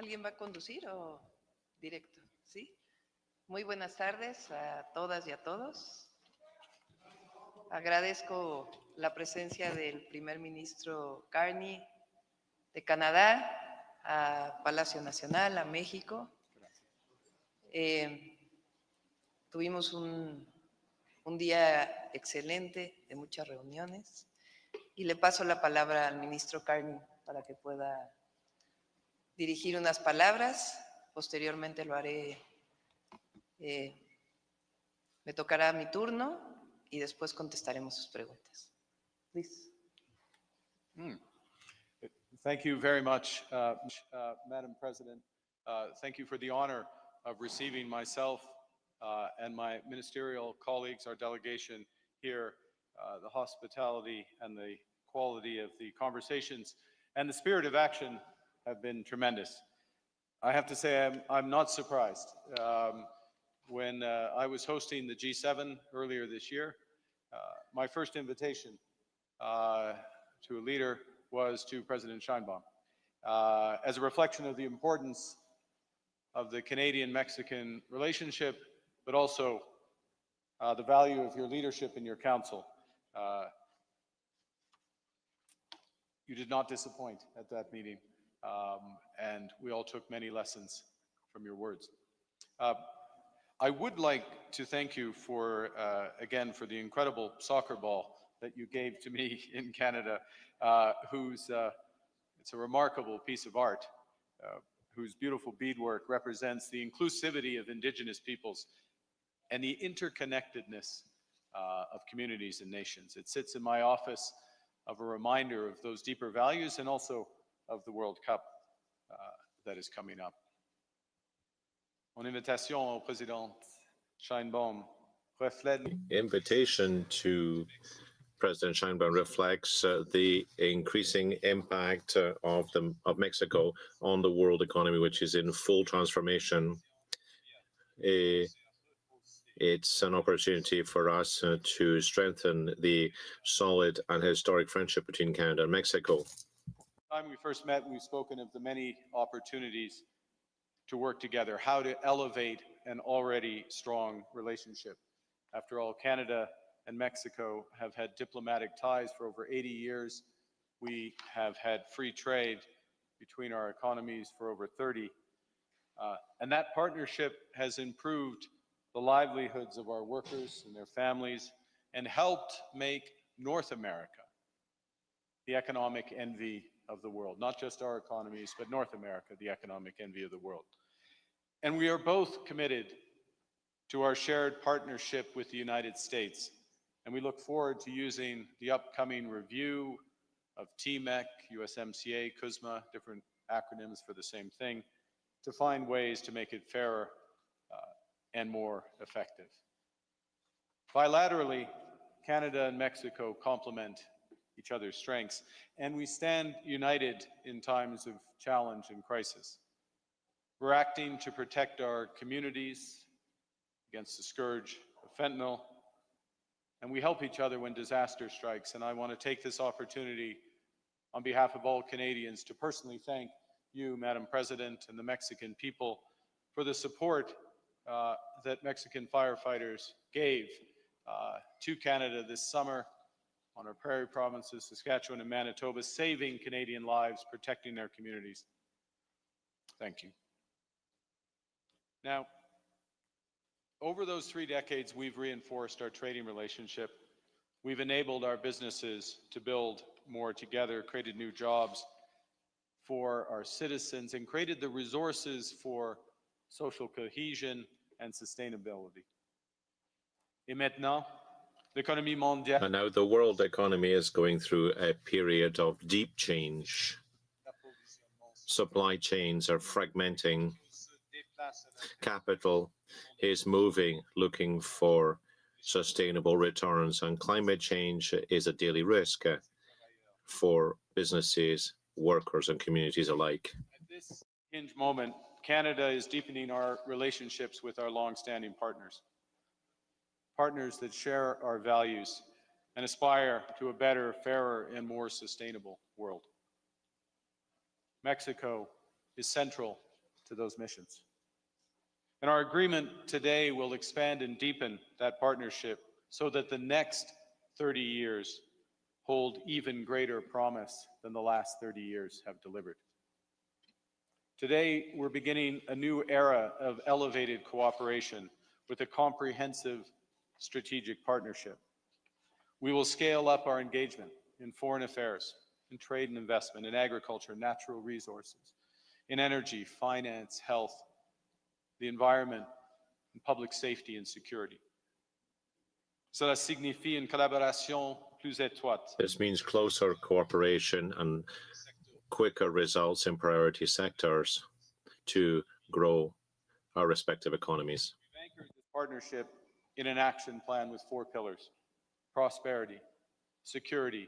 ¿Alguien va a conducir o directo? ¿Sí? Muy buenas tardes a todas y a todos. Agradezco la presencia del primer ministro Carney de Canadá a Palacio Nacional, a México. Tuvimos un día excelente de muchas reuniones y le paso la palabra al ministro Carney para que pueda dirigir unas palabras. Posteriormente lo haré, me tocará mi turno y después contestaremos sus preguntas. Please. Thank you very much, Madam President. Thank you for the honor of receiving myself and my ministerial colleagues, our delegation here, the hospitality and the quality of the conversations and the spirit of action have been tremendous. I have to say I'm not surprised. When I was hosting the G7 earlier this year, my first invitation to a leader was to President Sheinbaum as a reflection of the importance of the Canadian-Mexican relationship, but also the value of your leadership in your council. You did not disappoint at that meeting, and we all took many lessons from your words. I would like to thank you for, again, for the incredible soccer ball that you gave to me in Canada, it's a remarkable piece of art, whose beautiful beadwork represents the inclusivity of Indigenous peoples and the interconnectedness of communities and nations. It sits in my office of a reminder of those deeper values and also of the World Cup that is coming up. Mon invitation au président Sheinbaum reflète. Invitation to President Sheinbaum reflects the increasing impact of Mexico on the world economy, which is in full transformation. It's an opportunity for us to strengthen the solid and historic friendship between Canada and Mexico. When we first met, we've spoken of the many opportunities to work together, how to elevate an already strong relationship. After all, Canada and Mexico have had diplomatic ties for over 80 years. We have had free trade between our economies for over 30. And that partnership has improved the livelihoods of our workers and their families and helped make North America the economic envy of the world. Not just our economies, but North America, the economic envy of the world. And we are both committed to our shared partnership with the United States. And we look forward to using the upcoming review of TMEC, USMCA, CUSMA, different acronyms for the same thing, to find ways to make it fairer and more effective. Bilaterally, Canada and Mexico complement each other's strengths, and we stand united in times of challenge and crisis. We're acting to protect our communities against the scourge of fentanyl, and we help each other when disaster strikes. And I want to take this opportunity on behalf of all Canadians to personally thank you, Madam President, and the Mexican people for the support that Mexican firefighters gave to Canada this summer on our prairie provinces, Saskatchewan and Manitoba, saving Canadian lives, protecting their communities. Thank you. Now, over those 3 decades, we've reinforced our trading relationship. We've enabled our businesses to build more together, created new jobs for our citizens, and created the resources for social cohesion and sustainability. Et maintenant, l'économie mondiale. And now the world economy is going through a period of deep change. Supply chains are fragmenting. Capital is moving, looking for sustainable returns, and climate change is a daily risk for businesses, workers, and communities alike. At this hinge moment, Canada is deepening our relationships with our long-standing partners that share our values and aspire to a better, fairer, and more sustainable world. Mexico is central to those missions. And our agreement today will expand and deepen that partnership so that the next 30 years hold even greater promise than the last 30 years have delivered. Today, we're beginning a new era of elevated cooperation with a comprehensive strategic partnership. We will scale up our engagement in foreign affairs, in trade and investment, in agriculture, natural resources, in energy, finance, health, the environment, and public safety and security. Cela signifie une collaboration plus étroite. This means closer cooperation and quicker results in priority sectors to grow our respective economies. We've anchored this partnership in an action plan with 4 pillars: prosperity, security,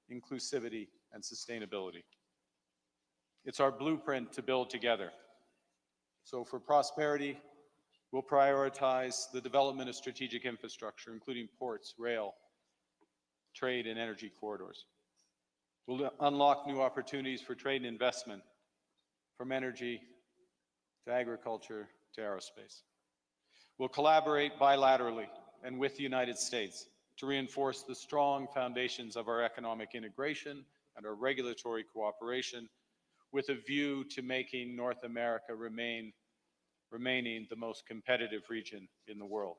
inclusivity, and sustainability. It's our blueprint to build together. So for prosperity, we'll prioritize the development of strategic infrastructure, including ports, rail, trade, and energy corridors. We'll unlock new opportunities for trade and investment, from energy to agriculture to aerospace. We'll collaborate bilaterally and with the United States to reinforce the strong foundations of our economic integration and our regulatory cooperation, with a view to making North America remaining the most competitive region in the world.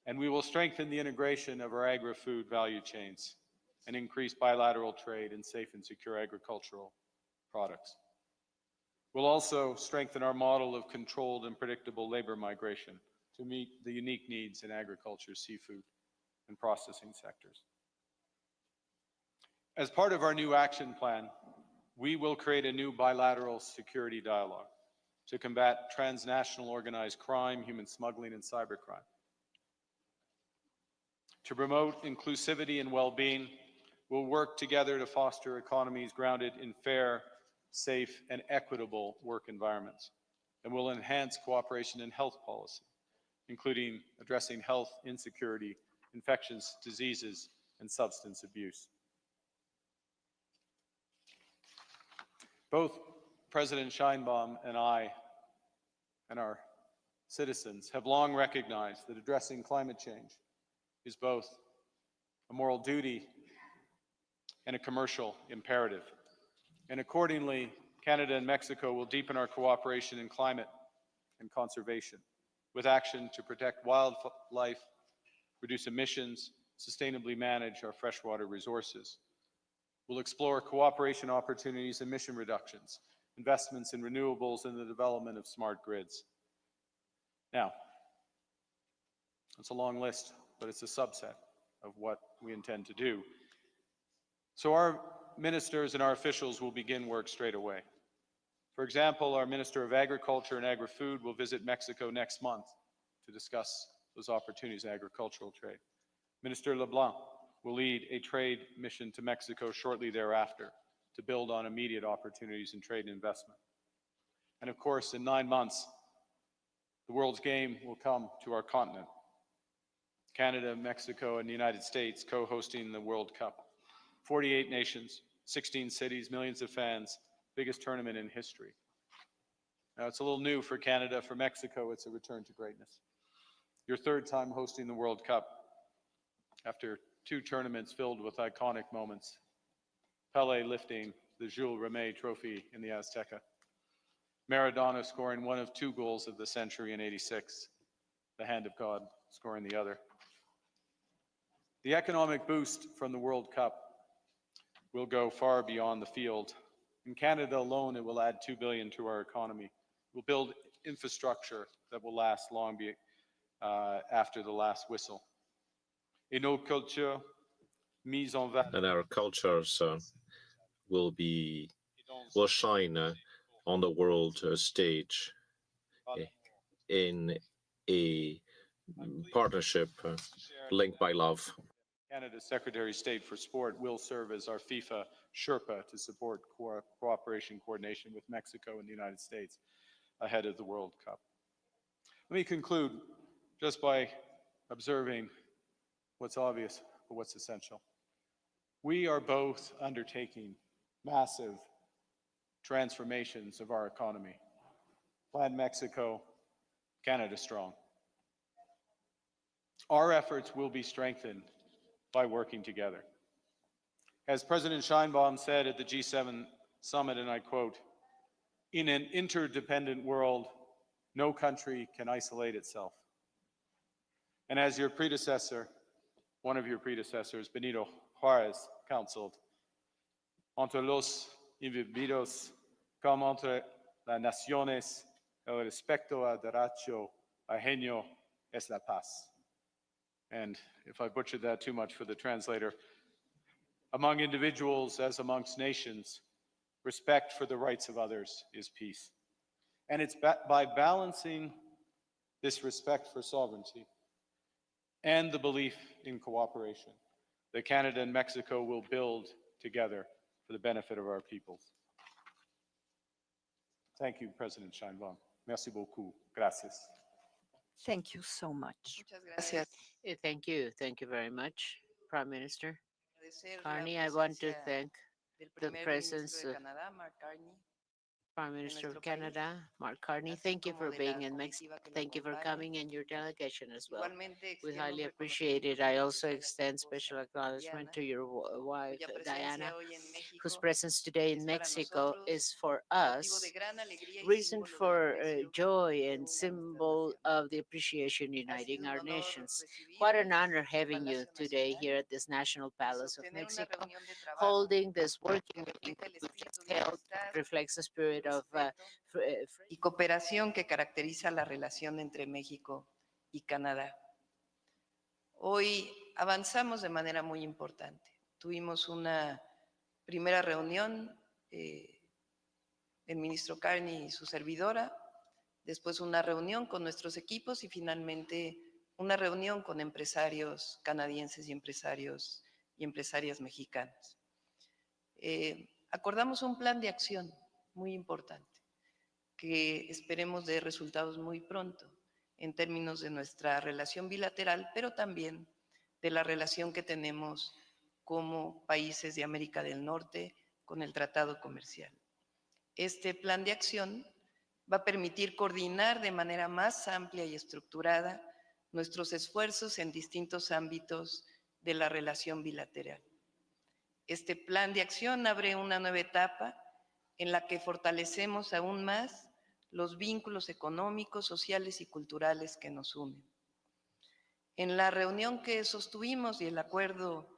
And we will strengthen the integration of our agri-food value chains and increase bilateral trade in safe and secure agricultural products. We'll also strengthen our model of controlled and predictable labor migration to meet the unique needs in agriculture, seafood, and processing sectors. As part of our new action plan, we will create a new bilateral security dialogue to combat transnational organized crime, human smuggling, and cybercrime. To promote inclusivity and well-being, we'll work together to foster economies grounded in fair, safe, and equitable work environments. And we'll enhance cooperation in health policy, including addressing health insecurity, infectious diseases, and substance abuse. Both President Sheinbaum and I and our citizens have long recognized that addressing climate change is both a moral duty and a commercial imperative. And accordingly, Canada and Mexico will deepen our cooperation in climate and conservation, with action to protect wildlife, reduce emissions, sustainably manage our freshwater resources. We'll explore cooperation opportunities, emission reductions, investments in renewables, and the development of smart grids. Now, it's a long list, but it's a subset of what we intend to do. So our ministers and our officials will begin work straight away. For example, our Minister of Agriculture and Agri-Food will visit Mexico next month to discuss those opportunities in agricultural trade. Minister LeBlanc will lead a trade mission to Mexico shortly thereafter to build on immediate opportunities in trade and investment. And of course, in 9 months, the world's game will come to our continent. Canada, Mexico, and the United States co-hosting the World Cup. 48 nations, 16 cities, millions of fans, biggest tournament in history. Now, it's a little new for Canada. For Mexico, it's a return to greatness. Your 3rd time hosting the World Cup after 2 tournaments filled with iconic moments. Pelé lifting the Jules Rimet trophy in the Azteca. Maradona scoring one of 2 goals of the century in '86. The hand of God scoring the other. The economic boost from the World Cup will go far beyond the field. In Canada alone, it will add $2 billion to our economy. We'll build infrastructure that will last long after the last whistle. Et nos cultures mises en valeur. And our cultures will shine on the world stage in a partnership linked by love. Canada's Secretary of State for Sport will serve as our FIFA Sherpa to support cooperation coordination with Mexico and the United States ahead of the World Cup. Let me conclude just by observing what's obvious but what's essential. We are both undertaking massive transformations of our economy Plan Mexico, Canada Strong. Our efforts will be strengthened by working together. As President Scheinbaum said at the G7 summit, and I quote, "In an interdependent world, no country can isolate itself." And as your predecessor, one of your predecessors, Benito Juarez, counseled, "Entre los individuos como entre las naciones, el respeto al derecho ajeno es la paz." And if I butchered that too much for the translator, among individuals as amongst nations, respect for the rights of others is peace. And it's by balancing this respect for sovereignty and the belief in cooperation that Canada and Mexico will build together for the benefit of our peoples. Thank you, President Scheinbaum. Merci beaucoup. Gracias. Thank you so much. Muchas gracias. Thank you. Thank you very much, Prime Minister Agradecer la Carney. I want to presencia thank del the primer presence ministro de of Canadá, Mark Carney, Prime Minister nuestro of Canada, Mark Carney. así Thank you como for de being la in Mexico. comitiva que lo Thank you for acompaña. coming and your delegation as well. Igualmente We extiendo un highly appreciate it. reconocimiento I muy also especial a su extend esposa, special acknowledgement Diana, to your wife, cuya presencia Diana, hoy en whose México presence today in es para Mexico nosotros is for motivo de us gran alegría y reason símbolo del for aprecio joy que and une a nuestras symbol naciones. of the appreciation Ha uniting sido un our honor nations. What an recibirlos honor en having you Palacio today Nacional here at this National y Palace of sostener una Mexico, reunión de trabajo holding this que working meeting refleja el we just espíritu de held amistad, reflects the spirit of respeto y cooperación que caracteriza la relación entre México y Canadá. Hoy avanzamos de manera muy importante. Tuvimos una primera reunión, el ministro Carney y su servidora, después una reunión con nuestros equipos y finalmente una reunión con empresarios canadienses y empresarias mexicanas. Acordamos un plan de acción muy importante que esperemos dé resultados muy pronto en términos de nuestra relación bilateral, pero también de la relación que tenemos como países de América del Norte con el Tratado Comercial. Este plan de acción va a permitir coordinar de manera más amplia y estructurada nuestros esfuerzos en distintos ámbitos de la relación bilateral. Este plan de acción abre una nueva etapa en la que fortalecemos aún más los vínculos económicos, sociales y culturales que nos unen. En la reunión que sostuvimos y el acuerdo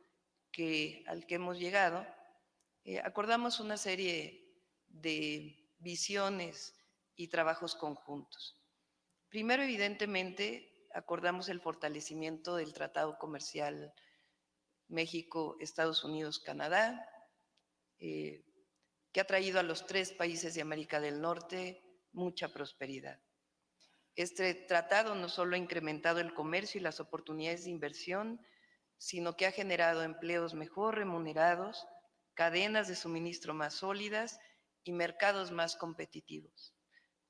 al que hemos llegado, acordamos una serie de visiones y trabajos conjuntos. Primero, evidentemente, acordamos el fortalecimiento del Tratado Comercial México, Estados Unidos, Canadá, que ha traído a los 3 países de América del Norte mucha prosperidad. Este tratado no solo ha incrementado el comercio y las oportunidades de inversión, sino que ha generado empleos mejor remunerados, cadenas de suministro más sólidas y mercados más competitivos.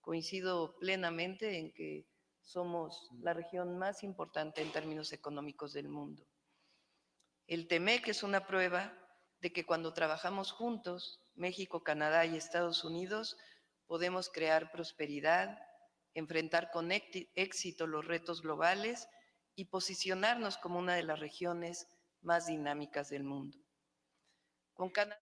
Coincido plenamente en que somos la región más importante en términos económicos del mundo. El TEMEC es una prueba de que cuando trabajamos juntos, México, Canadá y Estados Unidos, podemos crear prosperidad, enfrentar con éxito los retos globales y posicionarnos como una de las regiones más dinámicas del mundo. Con Canadá,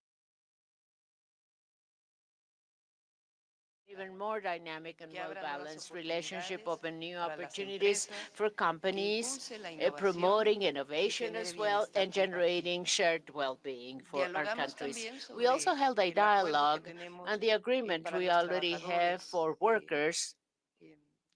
even more dynamic and que abra nuevas well-balanced relationship, oportunidades open new para las opportunities empresas, for que companies, impulse la innovación promoting y innovation genere as well, bienestar and generating shared well-being for our Dialogamos countries. también We also sobre held a el acuerdo que dialogue tenemos on the agreement para we los already have trabajadores for workers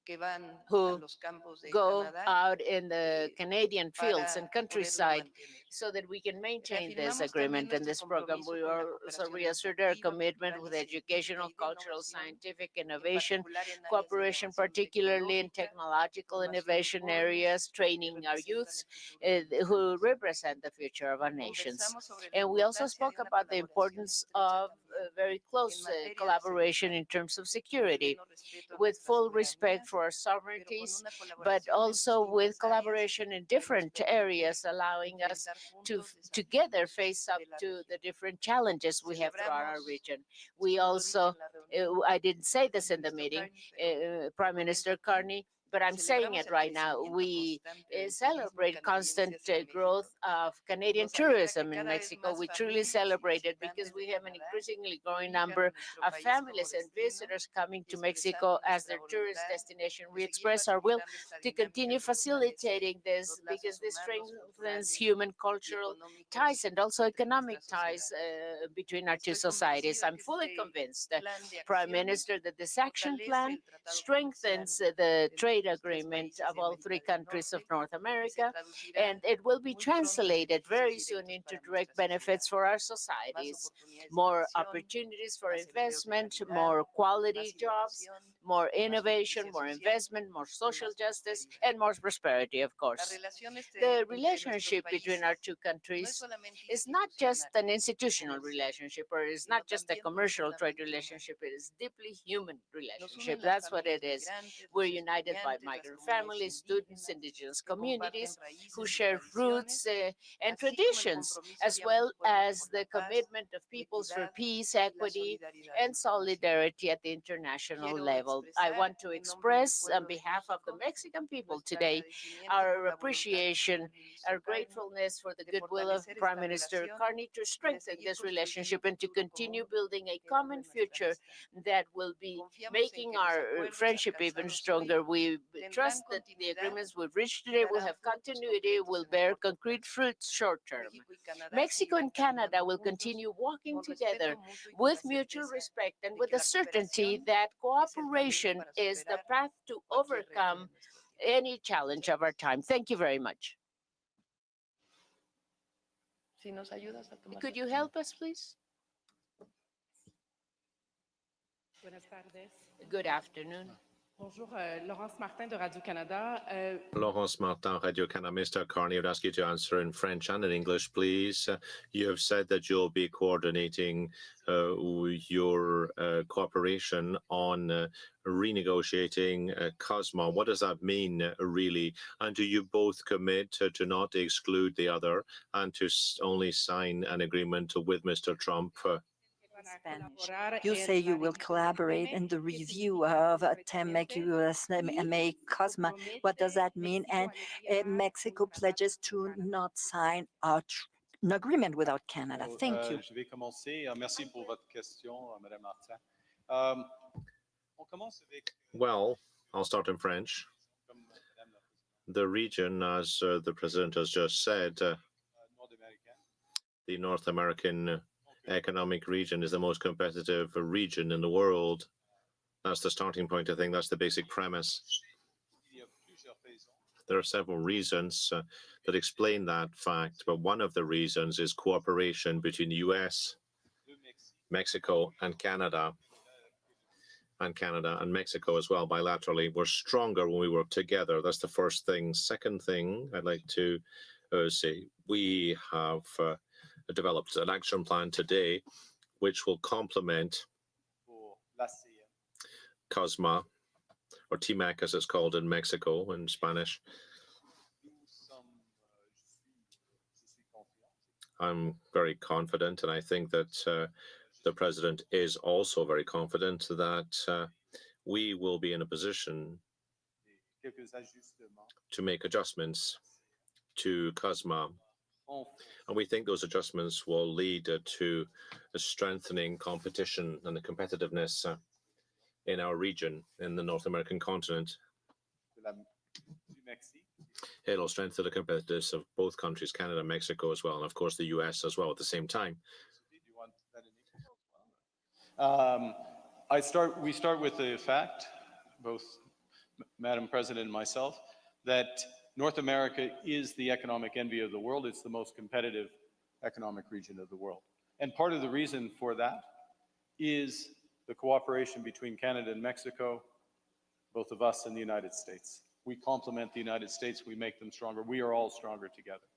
que van a who los campos de go Canadá out in the Canadian fields and para poderlo countryside mantener. so that we can maintain this Reafirmamos también agreement and nuestro this program. compromiso We con la also cooperación reasserted our educativa, commitment cultural with y científica educational, y de cultural, innovación, scientific en innovation, particular en áreas de cooperation, innovación particularly in tecnológica, technological formación de innovation jóvenes areas, que training our representan youths el futuro de who nuestras naciones. represent the future of our nations. Conversamos sobre la And we also importancia spoke de una about the colaboración importance estrecha of también very close materia de collaboration seguridad, in terms of con security, pleno respeto a with nuestras full respect soberanías, for our pero con sovereignties, una but colaboración en also with distintas áreas collaboration in que nos different permite areas, allowing us enfrentar to juntos together desafíos face up de la to región. the different challenges we have throughout our Celebramos, region. We no lo dije also, en la reunión I didn't say con this el in the ministro meeting, Carney, pero Prime lo Minister comento aquí, Carney, but I'm saying celebramos it el right now. crecimiento We constante del turismo celebrate constant canadiense hacia growth México. of Canadian Nos alegra que tourism in cada vez Mexico. más We truly familias y celebrate it because visitantes we de have an Canadá increasingly growing elijan a number nuestro of país como families and destino visitors coming y to expresamos Mexico as nuestra their tourist voluntad destination. de We seguir express our will facilitando esta to dinámica continue que fortalece facilitating this los because lazos this humanos, strengthens culturales human, y cultural económicos ties and also entre economic nuestras ties sociedades. between our two Estoy societies. convencida I'm que fully este convinced, plan de Prime acción Minister, that this action fortalece plan el tratado comercial strengthens the de trade nuestros tres agreement países of de all América three del countries of Norte North y se America, traducirá and it will be muy pronto en translated beneficios very soon directos into para direct nuestras benefits for sociedades, our más societies, oportunidades de more inversión, opportunities for más empleos de investment, calidad, more quality más jobs, innovación, more más innovation, justicia more social investment, more y social más justice, prosperidad. and more prosperity, of Las course. relaciones The entre nuestros relationship between our países two no es countries solamente is not just institucional, an institutional comercial, relationship or it's sino not just a también commercial trade profundamente humano. relationship, it is deeply human Nos relationship. unen las That's what familias it is. migrantes, We're los united by estudiantes, las migrant comunidades families, students, indígenas indigenous que comparten communities who raíces y share roots tradiciones, and así como el traditions, compromiso as de ambos well pueblos as por la the paz, commitment of la peoples for equidad peace, y la equity, solidaridad and internacional. solidarity at the international Quiero level. I expresar want to en nombre del express on pueblo de behalf of the México Mexican people nuestro today agradecimiento por our la voluntad del appreciation, señor ministro our Carney gratefulness for the de goodwill of fortalecer Prime esta Minister relación Carney to y de strengthen seguir this construyendo un relationship and to futuro continue común building a que honre common nuestra future amistad. that will be Confiamos en making que los our acuerdos friendship even alcanzados hoy stronger. We tendrán trust that the continuidad agreements we've reached y today will darán have frutos continuity, concretos will en el bear corto concrete plazo. fruits short term. México y Canadá Mexico seguirán and Canada caminando will juntos continue walking con together respeto mutuo y con with la mutual certeza respect and de with que the la certainty cooperación that es el camino cooperation para is the superar path to cualquier reto de overcome nuestro tiempo. any challenge of our time. Thank you very much. Si nos ayudas a tomar Could you asiento. help us, please? Buenas tardes. Good afternoon. Bonjour, Laurence Martin de Radio-Canada. Laurence Martin, Radio-Canada. Mr. Carney, I would ask you to answer in French and in English, please. You have said that you'll be coordinating your cooperation on renegotiating COSMA. What does that mean, really? And do you both commit to not exclude the other and to only sign an agreement with Mr. Trump? Spanish. You say you will collaborate in the review of TEMEC, USMA, COSMA. What does that mean? And Mexico pledges to not sign an agreement without Canada. Thank you. Je vais commencer. Merci pour votre question, Madame Martin. On commence avec, Well, I'll start in French. comme Madame la Présidente, The region, as the President has just said, nord-américaine. the North American economic region is the most competitive region in the world. That's the starting point. I think that's the basic premise. Il y a plusieurs raisons. There are several reasons that explain that fact, but one of the reasons is cooperation between the US, Le Mexique, Mexico, and Canada and Mexico as well bilaterally. We're stronger when we work together. That's the first thing. Second thing I'd like to say, we have developed an action plan today which will complement pour l'ASEAN. COSMA, or TMAC as it's called in Mexico in Spanish. Nous sommes, je suis confiant. I'm very confident, and I think that the President is also very confident that we will be in a position Quelques ajustements to make adjustments to COSMA. And we think those adjustments will lead to a strengthening competition and the competitiveness in our region, in the North American continent. du Mexique. It'll strengthen the competitiveness of both countries, Canada and Mexico as well, and of course the US as well at the same time. Do you want that in English as well? We start with the fact, both Madam President and myself, that North America is the economic envy of the world. It's the most competitive economic region of the world. And part of the reason for that is the cooperation between Canada and Mexico, both of us and the United States. We complement the United States, we make them stronger. We are all stronger together.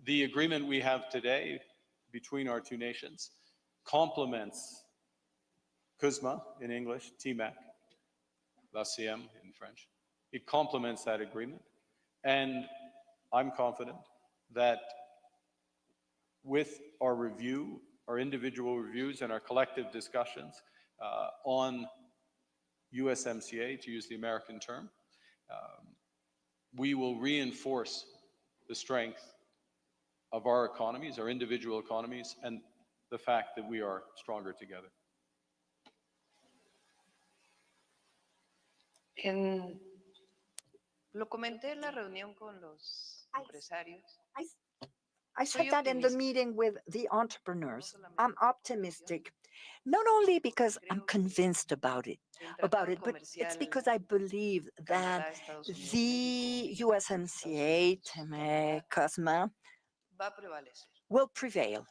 The agreement we have today between our two nations complements CUSMA in English, TMAC, l'ACM in French. It complements that agreement. And I'm confident that with our review, our individual reviews and our collective discussions on USMCA, to use the American term, we will reinforce the strength of our economies, our individual economies, and the fact that we are stronger together. Lo comenté en la reunión con los empresarios. I said that in the meeting with the entrepreneurs. I'm optimistic, not only because I'm convinced about it, but it's because I believe that the USMCA, TMEC, CUSMA will prevail.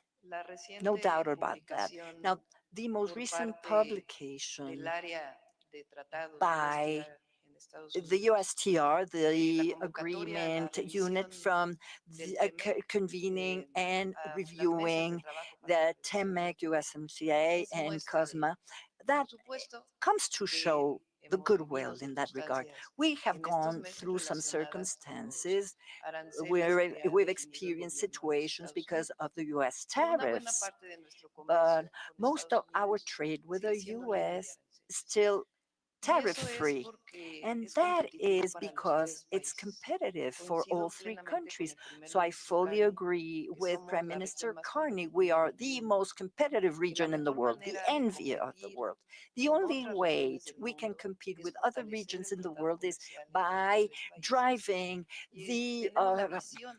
No doubt about that. Now, the most recent publication by the USTR, the agreement unit from the, convening and reviewing the TMEC, USMCA, and CUSMA, that comes to show the goodwill in that regard. We have gone through some circumstances where we've experienced situations because of the US tariffs, but most of our trade with the US is still tariff-free. And that is because it's competitive for all three countries. So I fully agree with Prime Minister Carney. We are the most competitive region in the world, the envy of the world. The only way we can compete with other regions in the world is by driving the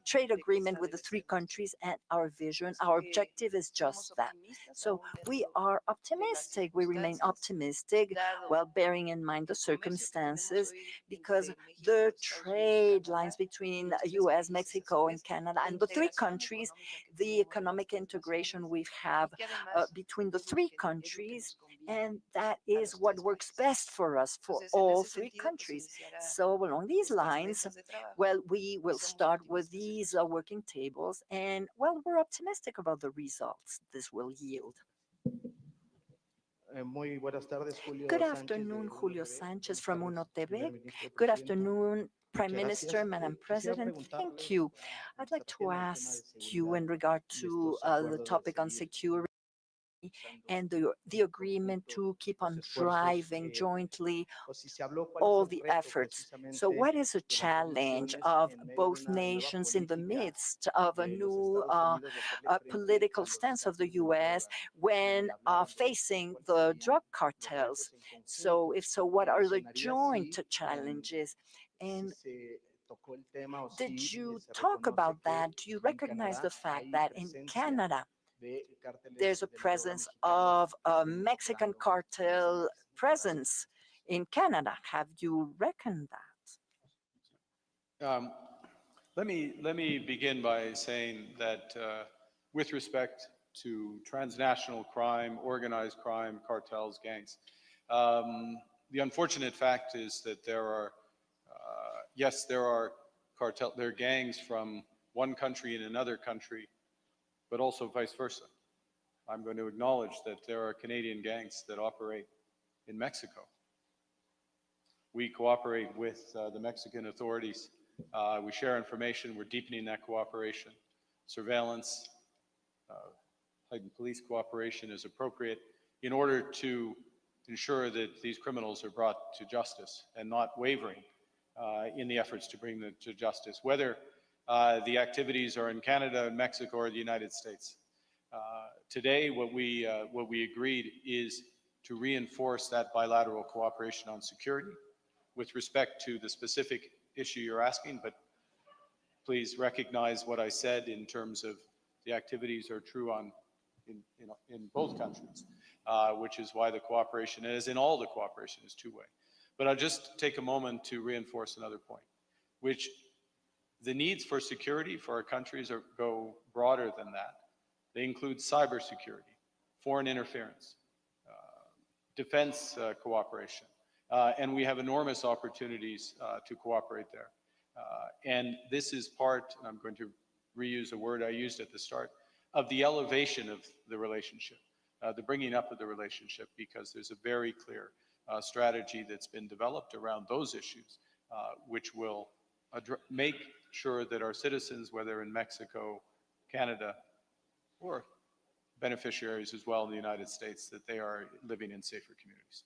trade agreement with the three countries and our vision. Our objective is just that. So we are optimistic. We remain optimistic while bearing in mind the circumstances, because the trade lines between US, Mexico, and Canada, and the three countries, the economic integration we have between the three countries, and that is what works best for us, for all three countries. So along these lines, well, we will start with these working tables, and well, we're optimistic about the results this will yield. Good afternoon, Julio Sanchez from Uno TV. Good afternoon, Prime Minister, Madam President. Thank you. I'd like to ask you in regard to the topic on security and the agreement to keep on driving jointly all the efforts. So what is a challenge of both nations in the midst of a new political stance of the US when facing the drug cartels? So if so, what are the joint challenges? And did you talk about that? Do you recognize the fact that in Canada, there's a presence of a Mexican cartel presence in Canada? Have you reckoned that? Let me begin by saying that with respect to transnational crime, organized crime, cartels, gangs, the unfortunate fact is that there are, yes, there are gangs from one country in another country, but also vice versa. I'm going to acknowledge that there are Canadian gangs that operate in Mexico. We cooperate with the Mexican authorities. We share information. We're deepening that cooperation. Surveillance, heightened police cooperation is appropriate in order to ensure that these criminals are brought to justice and not wavering in the efforts to bring them to justice, whether the activities are in Canada, Mexico, or the United States. Today, what we agreed is to reinforce that bilateral cooperation on security with respect to the specific issue you're asking, but please recognize what I said in terms of the activities are true in both countries, which is why the cooperation, as in all the cooperation, is two-way. But I'll just take a moment to reinforce another point, which the needs for security for our countries go broader than that. They include cybersecurity, foreign interference, defense cooperation, and we have enormous opportunities to cooperate there. And this is part, and I'm going to reuse a word I used at the start, of the elevation of the relationship. the bringing up of the relationship, because there's a very clear strategy that's been developed around those issues, which will make sure that our citizens, whether in Mexico, Canada, or beneficiaries as well in the United States, that they are living in safer communities.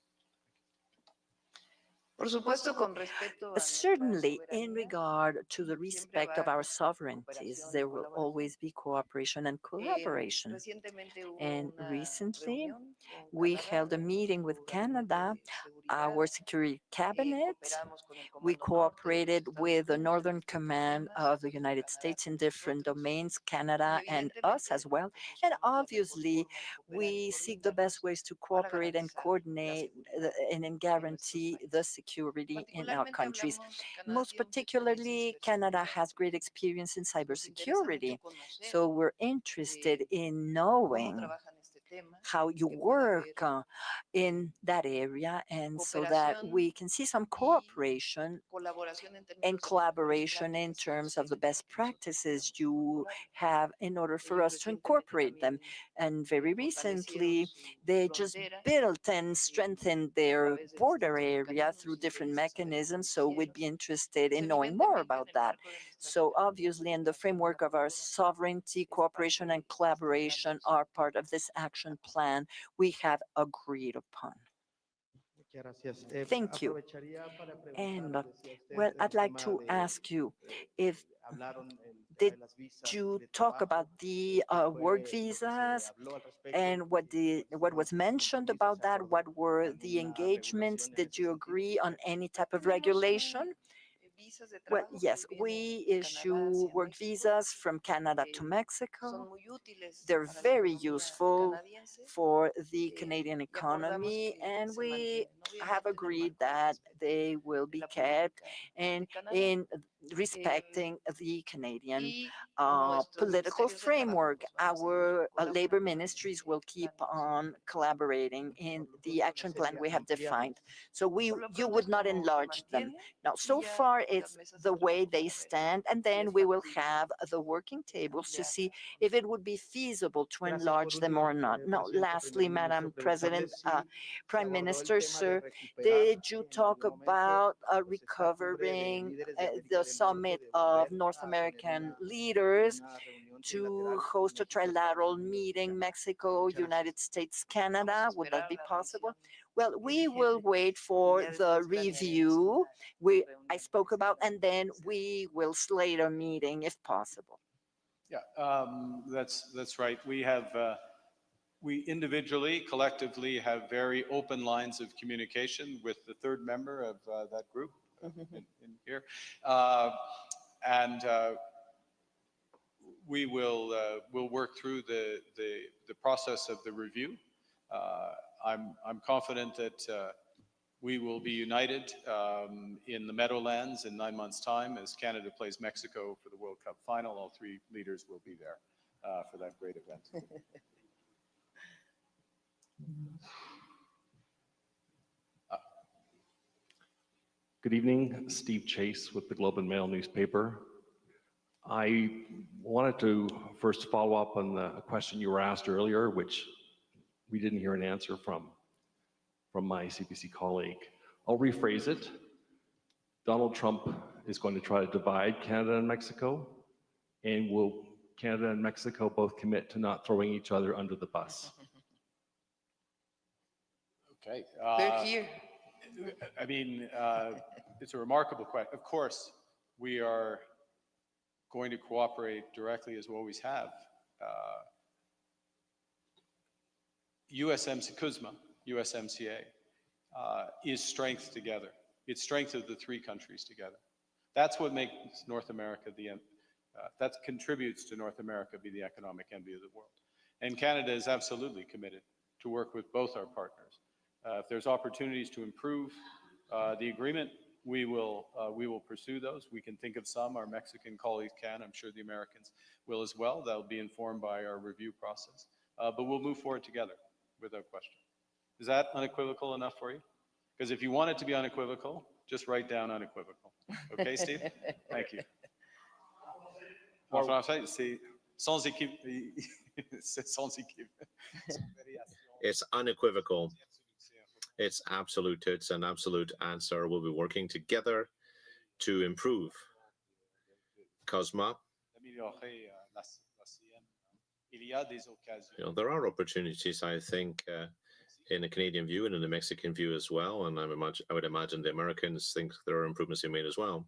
Por supuesto, con respeto a nuestra Certainly, in soberanía, regard to the siempre respect va of our a haber sovereignties, cooperación there y will colaboración. always be cooperation and collaboration. Recientemente hubo And una recently, reunión con we Canadá, held a con meeting with nuestro gabinete Canada, de seguridad. our security cabinet. Cooperamos con el We Comando Norte de los cooperated Estados with the Unidos en Northern distintos Command temas, of the United Canadá States in con different nosotros. domains, Y Canada and us evidentemente as well. buscamos And la mejor obviously, forma de cooperar y we seek the best coordinarnos ways to para cooperate and garantizar la coordinate seguridad and en nuestros guarantee the países. security in our Particularmente countries. hablamos, Canadá Most tiene mucha experiencia en particularly, Canada ciberseguridad. has great experience in Nos interesa cybersecurity. mucho conocer So we're interested in cómo knowing trabajan este tema, how you que pueda haber work in that area, and so that we cooperación can see some y cooperation colaboración en términos and de collaboration in prácticas terms of the posibles best que nosotros practices podamos you incorporar. have in order for Ellos us to recientemente incorporate them. también And very recently, fortalecieron su they just frontera built and strengthened a their través de border distintos area through mecanismos. different Interesa saber cómo mechanisms, lo so we'd hicieron. be interested Pues in knowing more evidentemente about en el that. marco de nuestra So soberanía, obviously, in the la framework of our cooperación sovereignty, es parte cooperation de and este plan collaboration de acción. are part of this action plan we have agreed upon. Thank you. And well, I'd like to ask you if did you talk about the work visas and what was mentioned about that? What were the engagements? Did you agree on any type of regulation? Visas de Well, trabajo que yes, vienen we de Canadá issue hacia work México. visas from Canada to Son Mexico. muy útiles They're para la very economía useful canadiense for the y Canadian acordamos economy, que and se we mantienen, have obviamente en el agreed marco del that respeto they will de be la kept política and de Canadá. in respecting the Canadian Y nuestros political ministerios de trabajo framework. pues, van a seguir Our labor colaborando en ministries este will keep plan de acción. on collaborating in the action plan we have defined. So Por lo you pronto would es not como se enlarge them. mantiene Now, y so ya far, las it's mesas de the way trabajo they para ver stand, and si then es we will factible have the working tables to see ampliarlas. if it would be feasible to enlarge them or not. Now, lastly, Madam President, Prime Minister, sir, did you talk about recovering the summit of North American leaders to host a trilateral meeting, Mexico, United States, Canada? Would that be possible? Well, we will wait for the review I spoke about, and then we will slate a meeting if possible. Yeah, that's right. We individually, collectively have very open lines of communication with the third member of that group in here. And we'll work through the process of the review. I'm confident that we will be united in the Meadowlands in 9 months' time as Canada plays Mexico for the World Cup final. All three leaders will be there for that great event. Good evening, Steve Chase with the Globe and Mail newspaper. I wanted to first follow up on the question you were asked earlier, which we didn't hear an answer from my CPC colleague. I'll rephrase it. Donald Trump is going to try to divide Canada and Mexico, and will Canada and Mexico both commit to not throwing each other under the bus? Okay. They're here. I mean, it's a remarkable question. Of course, we are going to cooperate directly as we always have. USMCA is strength together. It's strength of the three countries together. That's what makes North America that contributes to North America be the economic envy of the world. And Canada is absolutely committed to work with both our partners. If there's opportunities to improve the agreement, we will pursue those. We can think of some. Our Mexican colleagues can. I'm sure the Americans will as well. That'll be informed by our review process. But we'll move forward together, without question. Is that unequivocal enough for you? Because if you want it to be unequivocal, just write down unequivocal. Okay, Steve? Thank you. En français, c'est sans équipe. C'est sans équipe. It's unequivocal. It's absolute. It's an absolute answer. We'll be working together to improve COSMA. There are opportunities, I think, in a Canadian view and in a Mexican view as well. And I would imagine the Americans think there are improvements being made as well.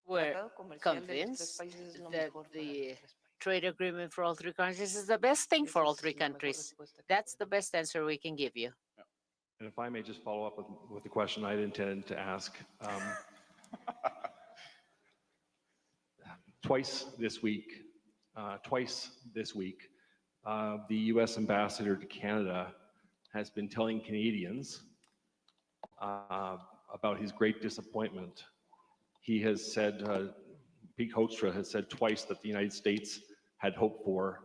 We're convinced that the trade agreement for all three countries is the best thing for all three countries. That's the best answer we can give you. And if I may just follow up with the question I intended to ask. Twice this week, the U.S. ambassador to Canada has been telling Canadians about his great disappointment. He has said, Pete Hoekstra has said twice that the United States had hoped for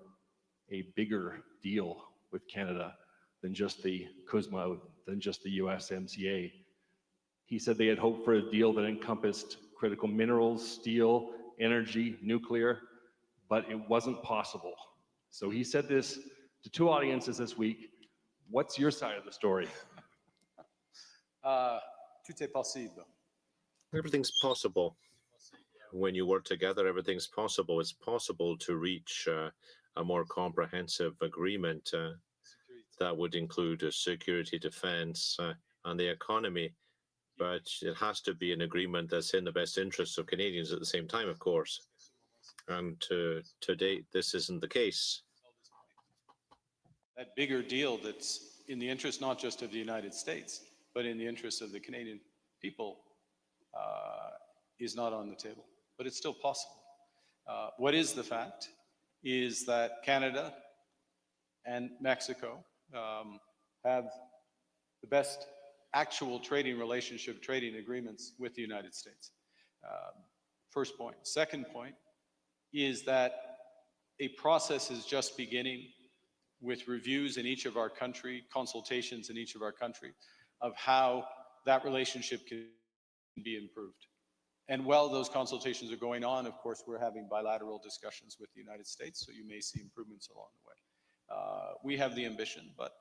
a bigger deal with Canada than just the CUSMA, than just the USMCA. He said they had hoped for a deal that encompassed critical minerals, steel, energy, nuclear, but it wasn't possible. So he said this to two audiences this week. What's your side of the story? Tout est possible. Everything's possible. When you work together, everything's possible. It's possible to reach a more comprehensive agreement that would include security, defense, and the economy. But it has to be an agreement that's in the best interests of Canadians at the same time, of course. And to date, this isn't the case. That bigger deal that's in the interest not just of the United States, but in the interest of the Canadian people is not on the table. But it's still possible. What is the fact is that Canada and Mexico have the best actual trading relationship, trading agreements with the United States. First point. Second point is that a process is just beginning with reviews in each of our country, consultations in each of our country, of how that relationship can be improved. And while those consultations are going on, of course, we're having bilateral discussions with the United States, so you may see improvements along the way. We have the ambition, but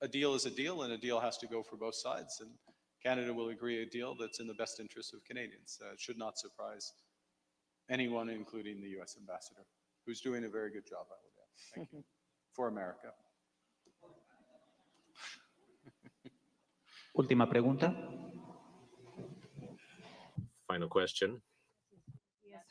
a deal is a deal, and a deal has to go for both sides, and Canada will agree a deal that's in the best interest of Canadians. It should not surprise anyone, including the U.S. ambassador, who's doing a very good job, I would add. Thank you. For America. Última pregunta. Final question.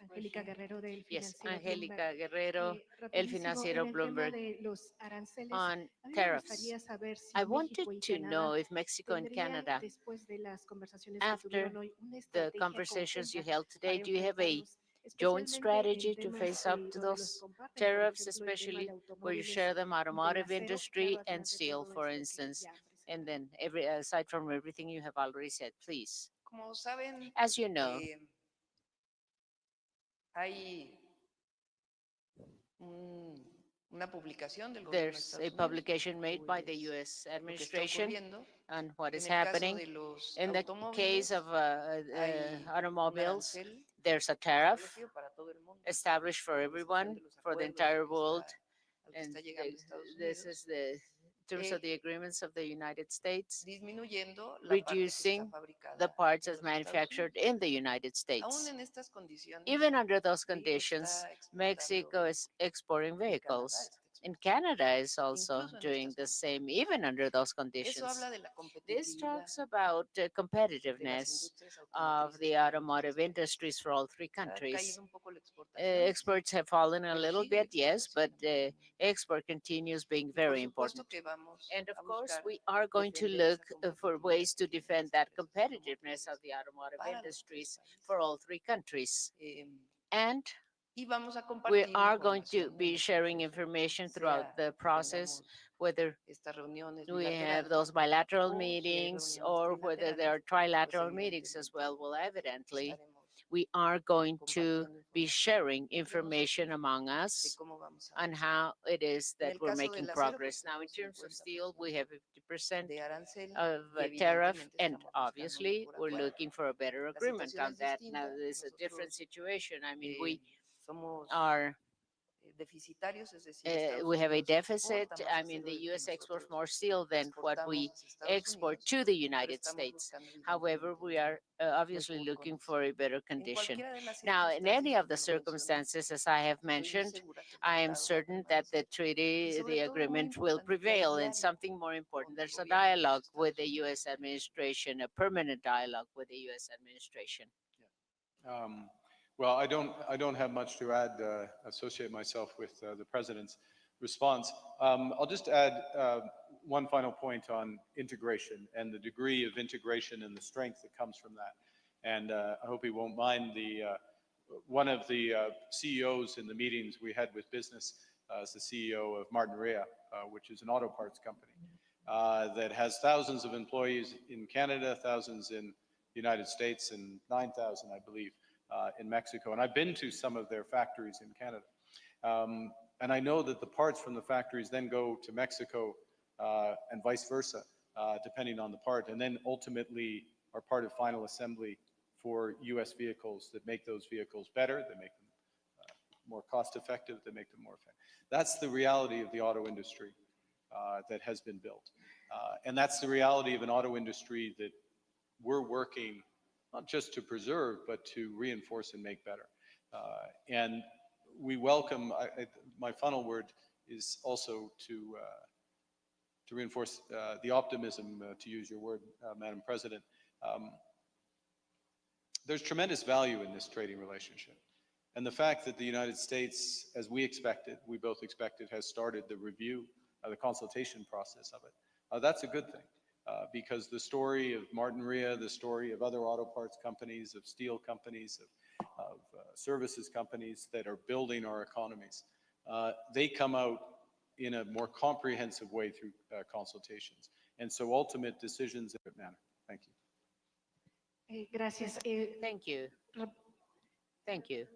Angélica Guerrero del Yes, financiero Angélica Bloomberg. Guerrero, El Rapidísimo, Financiero en el tema Bloomberg. de los aranceles, On a mí me tariffs, gustaría saber si I México wanted y to Canadá know if Mexico and tendrían, Canada, después de las conversaciones que after tuvieron hoy, una the estrategia conversations you conjunta held today, para do you have a enfrentarlos, joint especialmente strategy en to temas face up to donde los those comparten, por tariffs, ejemplo, el tema especially de where you automóviles, share them del automotive acero, industry claro, and además de steel, todo for esto que instance, ya and then aside from everything you have already said, please. Como saben, As you know, hay una publicación del gobierno de there's Estados a Unidos publication made by the sobre U.S. lo que está administration ocurriendo. on what is En el caso happening. de los In the case automóviles, of hay un automobiles, arancel there's a tariff establecido para todo el mundo, established for en everyone, función de los for the acuerdos entire al que world, al que and está llegando Estados this Unidos, is the terms of the agreements of the United States, disminuyendo la parte que está reducing fabricada the parts en that's los Estados manufactured Unidos. in the United Aún States. en estas condiciones, Even under those México conditions, está exportando Mexico is exporting y Canadá vehicles, está and exportando. Canada is also Incluso en doing estas the condiciones. same, even under those Eso conditions. habla de la This competitividad talks about de las competitiveness industrias of automotrices the de ambos automotive países. industries for all three Ha countries. caído un poco la exportación, Exports have fallen a pero little sigue la bit, yes, but exportación en el mundo. export continues being Y por very supuesto important. que vamos And of a course, buscar we are going to defender look esa for competitividad ways to que tienen defend las that empresas competitiveness of automotrices the automotive para los tres industries países. for all three countries. And Y vamos a we compartir are going to información en be el sharing proceso, information throughout sea the que process, tengamos whether estas reuniones we have bilaterales those bilateral o si hay meetings reuniones or whether there are trilaterales, pues trilateral meetings as evidentemente well. Well, evidently, estaremos we are going to compartiendo be información sharing entre information nosotros among de us cómo vamos on avanzando. how it is En that el we're caso making del acero, pues progress. Now, in tenemos terms of 50% steel, we have 50% de arancel of y tariff, evidentemente and estamos buscando un obviously, mejor we're acuerdo. looking for a better La agreement situación on es that. distinta. Now, there's a different Nosotros situation. I mean, we somos are deficitarios, es decir, Estados we have a Unidos deficit. exporta más I mean, acero the del que U.S. exports nosotros more steel than what we exportamos a Estados export Unidos, to the pero United estamos States. buscando However, evidentemente we are obviously mejor looking condición. for a better En condition. cualquiera de las Now, in any circunstancias, of the como lo mencioné, circumstances, as I have estoy muy mentioned, segura que el I am tratado va a certain that the permanecer. Y treaty, sobre the todo, muy agreement will importante, que hay prevail. And diálogo something more con important, el there's a gobierno de los dialogue with Estados the Unidos. U.S. administration, a permanent dialogue with the U.S. administration. Well, I don't have much to add, associate myself with the President's response. I'll just add one final point on integration and the degree of integration and the strength that comes from that. And I hope he won't mind one of the CEOs in the meetings we had with business is the CEO of Martinrea, which is an auto parts company that has thousands of employees in Canada, thousands in the United States, and 9,000, I believe, in Mexico. And I've been to some of their factories in Canada. And I know that the parts from the factories then go to Mexico and vice versa, depending on the part, and then ultimately are part of final assembly for US vehicles that make those vehicles better, they make them more cost effective, they make them more effective. That's the reality of the auto industry that has been built. And that's the reality of an auto industry that we're working not just to preserve, but to reinforce and make better. And we welcome, my final word is also to reinforce the optimism, to use your word, Madam President. There's tremendous value in this trading relationship. And the fact that the United States, as we expected, we both expected, has started the review, the consultation process of it, that's a good thing. Because the story of Martinrea, the story of other auto parts companies, of steel companies, of services companies that are building our economies, they come out in a more comprehensive way through consultations. And so ultimate decisions in that manner. Thank you. Gracias. Thank you. Thank you.